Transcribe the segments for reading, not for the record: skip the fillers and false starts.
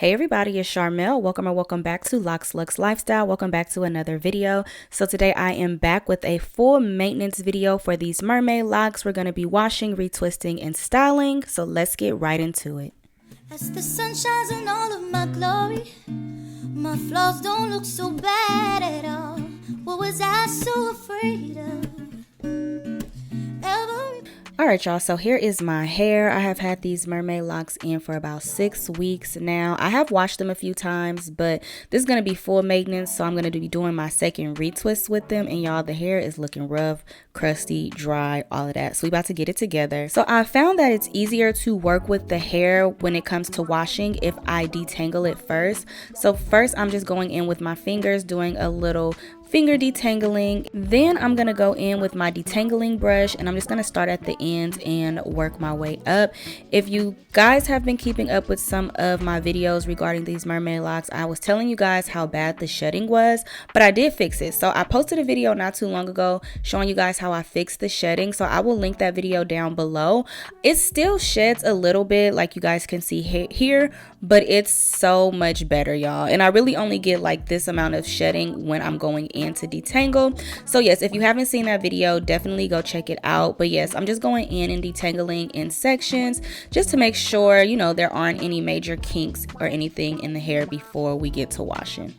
Hey everybody, it's Sharmel. Welcome back to Locs Lifestyle. Welcome back to another video. So today I am back with a full maintenance video for these mermaid locks. We're going to be washing, retwisting, and styling. So let's get right into it. As the sun shines in all of my glory, my flaws don't look so bad at all. What was I so afraid of? Alright y'all, so here is my hair. I have had these mermaid locks in for about 6 weeks now. I have washed them a few times, but this is going to be full maintenance, so I'm going to be doing my second retwist with them. And y'all, the hair is looking rough, crusty, dry, all of that. So we about to get it together. So I found that it's easier to work with the hair when it comes to washing if I detangle it first. So first I'm just going in with my fingers, doing a little finger detangling. Then I'm gonna go in with my detangling brush and I'm just gonna start at the ends and work my way up. If you guys have been keeping up with some of my videos regarding these mermaid locks, I was telling you guys how bad the shedding was, but I did fix it. So I posted a video not too long ago showing you guys how I fixed the shedding, so I will link that video down below. It still sheds a little bit, like you guys can see here, but it's so much better, y'all. And I really only get like this amount of shedding when I'm going in to detangle. So yes, if you haven't seen that video, definitely go check it out. But yes, I'm just going in and detangling in sections just to make sure, you know, there aren't any major kinks or anything in the hair before we get to washing.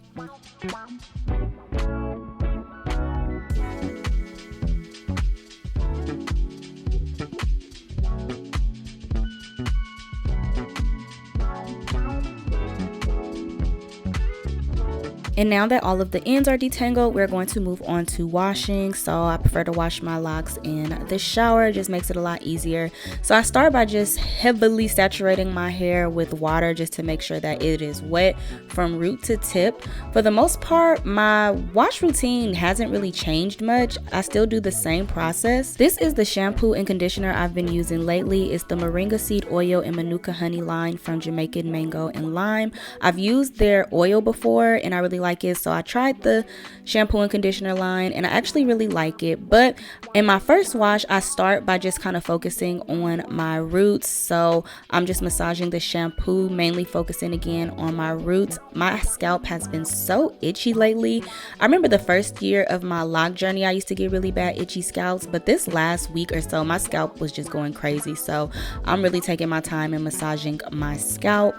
And now that all of the ends are detangled, we're going to move on to washing. So I prefer to wash my locks in the shower. It just makes it a lot easier. So I start by just heavily saturating my hair with water just to make sure that it is wet from root to tip. For the most part, my wash routine hasn't really changed much. I still do the same process. This is the shampoo and conditioner I've been using lately. It's the Moringa Seed Oil and Manuka Honey line from Jamaican Mango and Lime. I've used their oil before and I really like it, so I tried the shampoo and conditioner line and I actually really like it. But in my first wash, I start by just kind of focusing on my roots. So I'm just massaging the shampoo, mainly focusing again on my roots. My scalp has been so itchy lately. I remember the first year of my lock journey, I used to get really bad itchy scalps, but this last week or so my scalp was just going crazy. So I'm really taking my time and massaging my scalp.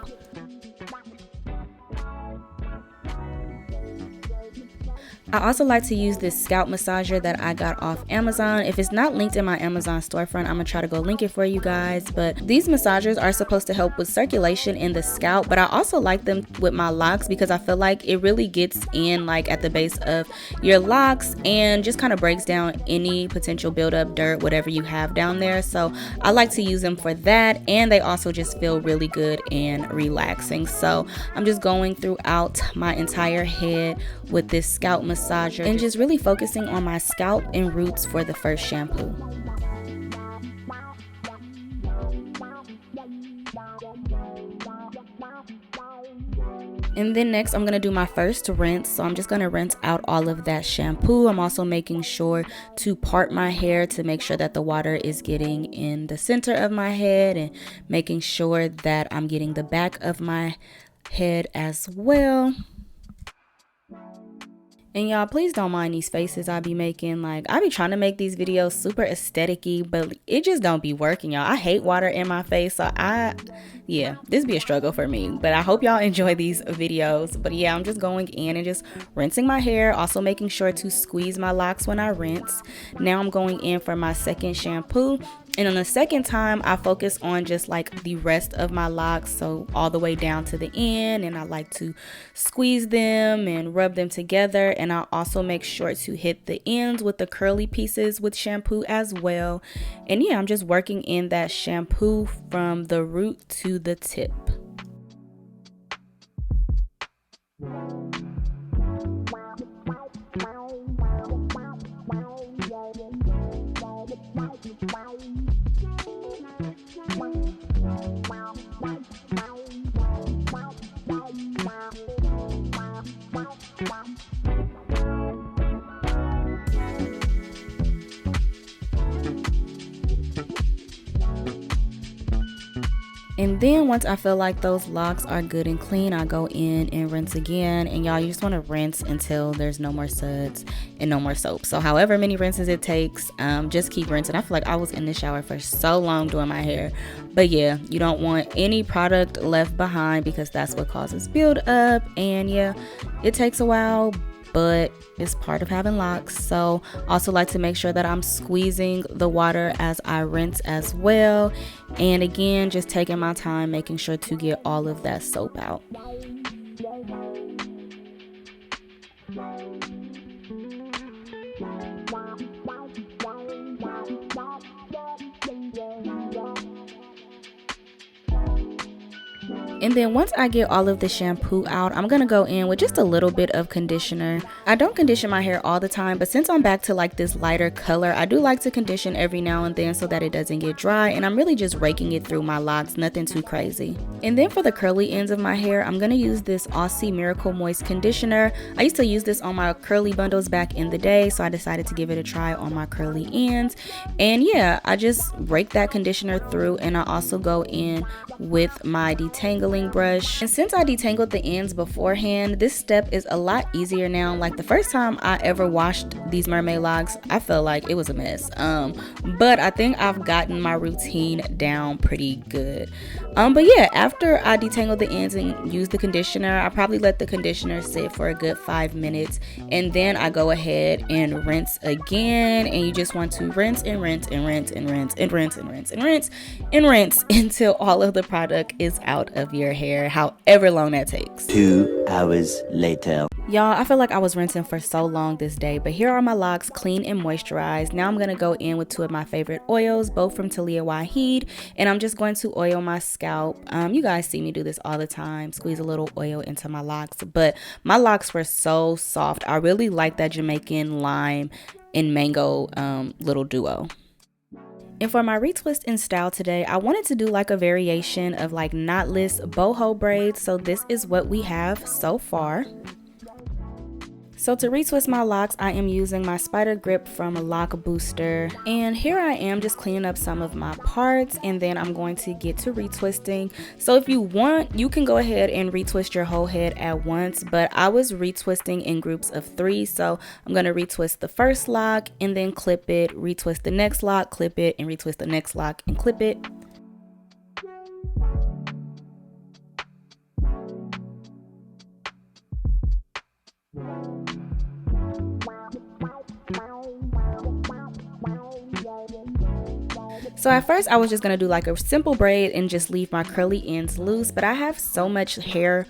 I also like to use this scalp massager that I got off Amazon. If it's not linked in my Amazon storefront, I'm gonna try to go link it for you guys. But these massagers are supposed to help with circulation in the scalp, but I also like them with my locks because I feel like it really gets in like at the base of your locks and just kind of breaks down any potential buildup, dirt, whatever you have down there. So I like to use them for that, and they also just feel really good and relaxing. So I'm just going throughout my entire head with this scalp massager and just really focusing on my scalp and roots for the first shampoo. And then next I'm going to do my first rinse. So I'm just going to rinse out all of that shampoo. I'm also making sure to part my hair to make sure that the water is getting in the center of my head and making sure that I'm getting the back of my head as well. And y'all, please don't mind these faces I be making. Like, I be trying to make these videos super aesthetic-y, but it just don't be working, y'all. I hate water in my face, so yeah, this be a struggle for me. But I hope y'all enjoy these videos. But yeah, I'm just going in and just rinsing my hair, also making sure to squeeze my locks when I rinse. Now I'm going in for my second shampoo. And on the second time, I focus on just like the rest of my locks, so all the way down to the end, and I like to squeeze them and rub them together. And I also make sure to hit the ends with the curly pieces with shampoo as well. And yeah, I'm just working in that shampoo from the root to the tip. And then once I feel like those locks are good and clean, I go in and rinse again. And y'all, you just want to rinse until there's no more suds and no more soap. So however many rinses it takes, just keep rinsing. I feel like I was in the shower for so long doing my hair. But yeah, you don't want any product left behind because that's what causes buildup. And yeah, it takes a while, but it's part of having locks. So also like to make sure that I'm squeezing the water as I rinse as well. And again, just taking my time, making sure to get all of that soap out. And then once I get all of the shampoo out, I'm gonna go in with just a little bit of conditioner. I don't condition my hair all the time, but since I'm back to like this lighter color, I do like to condition every now and then so that it doesn't get dry. And I'm really just raking it through my locks, nothing too crazy. And then for the curly ends of my hair, I'm gonna use this Aussie Miracle Moist conditioner. I used to use this on my curly bundles back in the day, so I decided to give it a try on my curly ends. And yeah, I just rake that conditioner through, and I also go in with my detangling brush. And since I detangled the ends beforehand, this step is a lot easier now. Like the first time I ever washed these mermaid locks, I felt like it was a mess. But I think I've gotten my routine down pretty good. But yeah, after I detangled the ends and used the conditioner, I probably let the conditioner sit for a good 5 minutes, and then I go ahead and rinse again. And you just want to rinse and rinse and rinse and rinse and rinse and rinse and rinse and rinse until all of the product is out of your hair, however long that takes. 2 hours later. Y'all, I feel like I was rinsing for so long this day, but here are my locks clean and moisturized. Now I'm going to go in with 2 of my favorite oils, both from Talia Waheed, and I'm just going to oil my scalp. You guys see me do this all the time, squeeze a little oil into my locks, but my locks were so soft. I really like that Jamaican lime and mango little duo. And for my retwist and style today, I wanted to do like a variation of like knotless boho braids. So this is what we have so far. So to retwist my locks, I am using my spider grip from Loc Booster. And here I am just cleaning up some of my parts, and then I'm going to get to retwisting. So if you want, you can go ahead and retwist your whole head at once, but I was retwisting in groups of 3. So I'm going to retwist the first lock and then clip it, retwist the next lock, clip it, and retwist the next lock and clip it. So at first I was just going to do like a simple braid and just leave my curly ends loose, but I have so much hair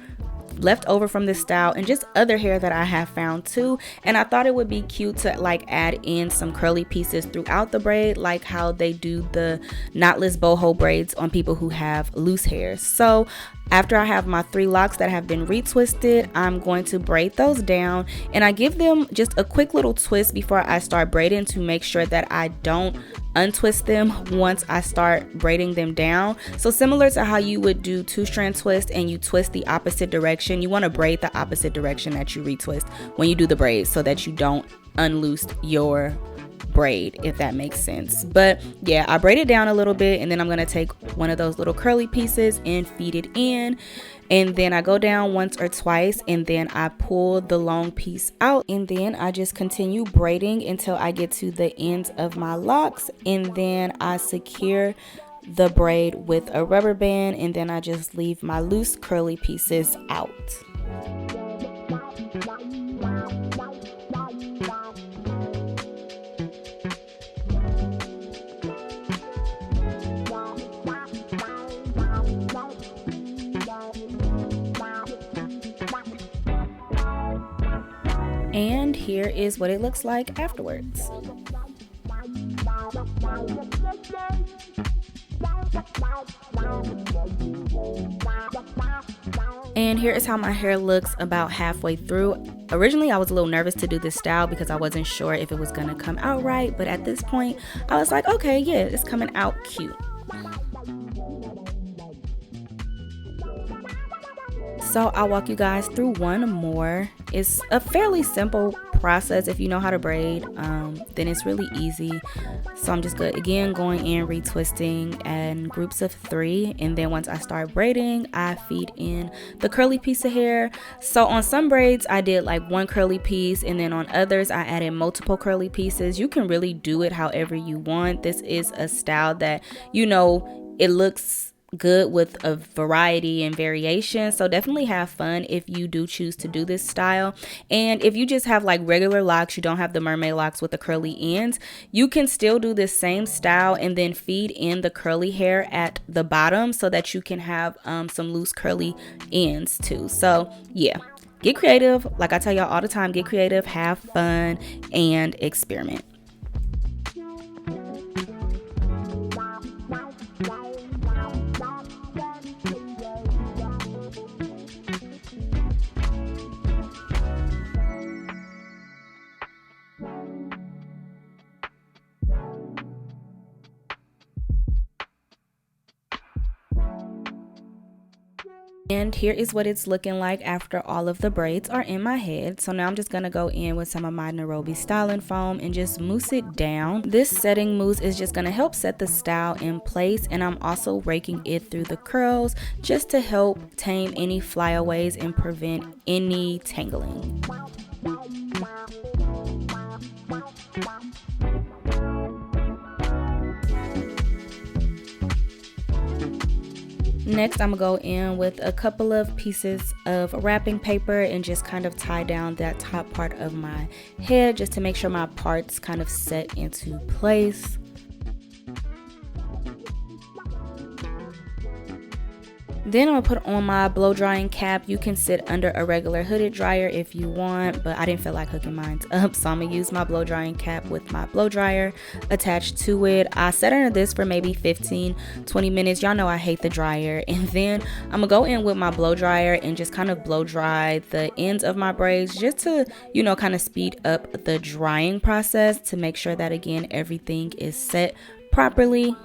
left over from this style and just other hair that I have found too, and I thought it would be cute to like add in some curly pieces throughout the braid, like how they do the knotless boho braids on people who have loose hair. So after I have my 3 locks that have been retwisted, I'm going to braid those down, and I give them just a quick little twist before I start braiding to make sure that I don't untwist them once I start braiding them down. So similar to how you would do 2-strand twist and you twist the opposite direction, you want to braid the opposite direction that you retwist when you do the braids so that you don't unloose your braid, if that makes sense. But yeah, I braid it down a little bit, and then I'm going to take one of those little curly pieces and feed it in, and then I go down once or twice, and then I pull the long piece out, and then I just continue braiding until I get to the ends of my locks, and then I secure the braid with a rubber band, and then I just leave my loose curly pieces out. And here is what it looks like afterwards. And here is how my hair looks about halfway through. Originally, I was a little nervous to do this style because I wasn't sure if it was gonna come out right, but at this point, I was like, okay, yeah, it's coming out cute. So I'll walk you guys through one more. It's a fairly simple process. If you know how to braid, then it's really easy. So I'm just going in retwisting and groups of 3, and then once I start braiding, I feed in the curly piece of hair. So on some braids I did like 1 curly piece, and then on others I added multiple curly pieces. You can really do it however you want. This is a style that, you know, it looks good with a variety and variation, so definitely have fun if you do choose to do this style. And if you just have like regular locks, you don't have the mermaid locks with the curly ends, you can still do this same style and then feed in the curly hair at the bottom so that you can have some loose curly ends too. So yeah, get creative. Like I tell y'all all the time, get creative, have fun, and experiment. And here is what it's looking like after all of the braids are in my head. So now I'm just going to go in with some of my Nairobi styling foam and just mousse it down. This setting mousse is just going to help set the style in place, and I'm also raking it through the curls just to help tame any flyaways and prevent any tangling. Next, I'm gonna go in with a couple of pieces of wrapping paper and just kind of tie down that top part of my head just to make sure my parts kind of set into place. Then I'm gonna put on my blow drying cap. You can sit under a regular hooded dryer if you want, but I didn't feel like hooking mine up, so I'm gonna use my blow drying cap with my blow dryer attached to it. I set under this for maybe 15-20 minutes. Y'all know I hate the dryer. And then I'm gonna go in with my blow dryer and just kind of blow dry the ends of my braids just to, you know, kind of speed up the drying process to make sure that, again, everything is set properly.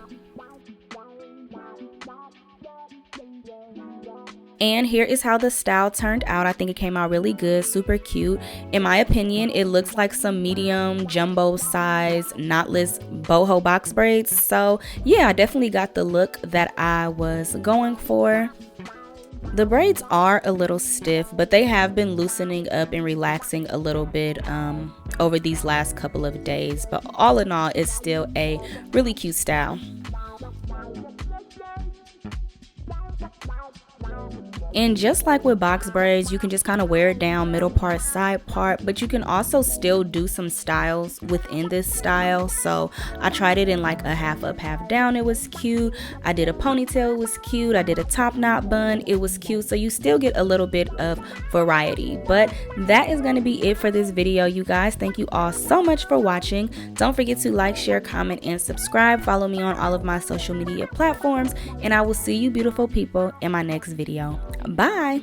And here is how the style turned out. I think it came out really good, super cute. In my opinion, it looks like some medium jumbo size knotless boho box braids. So yeah, I definitely got the look that I was going for. The braids are a little stiff, but they have been loosening up and relaxing a little bit over these last couple of days. But all in all, it's still a really cute style. And just like with box braids, you can just kind of wear it down, middle part, side part, but you can also still do some styles within this style. So I tried it in like a half up, half down. It was cute. I did a ponytail. It was cute. I did a top knot bun. It was cute. So you still get a little bit of variety. But that is going to be it for this video, you guys. Thank you all so much for watching. Don't forget to like, share, comment, and subscribe. Follow me on all of my social media platforms, and I will see you beautiful people in my next video. Bye.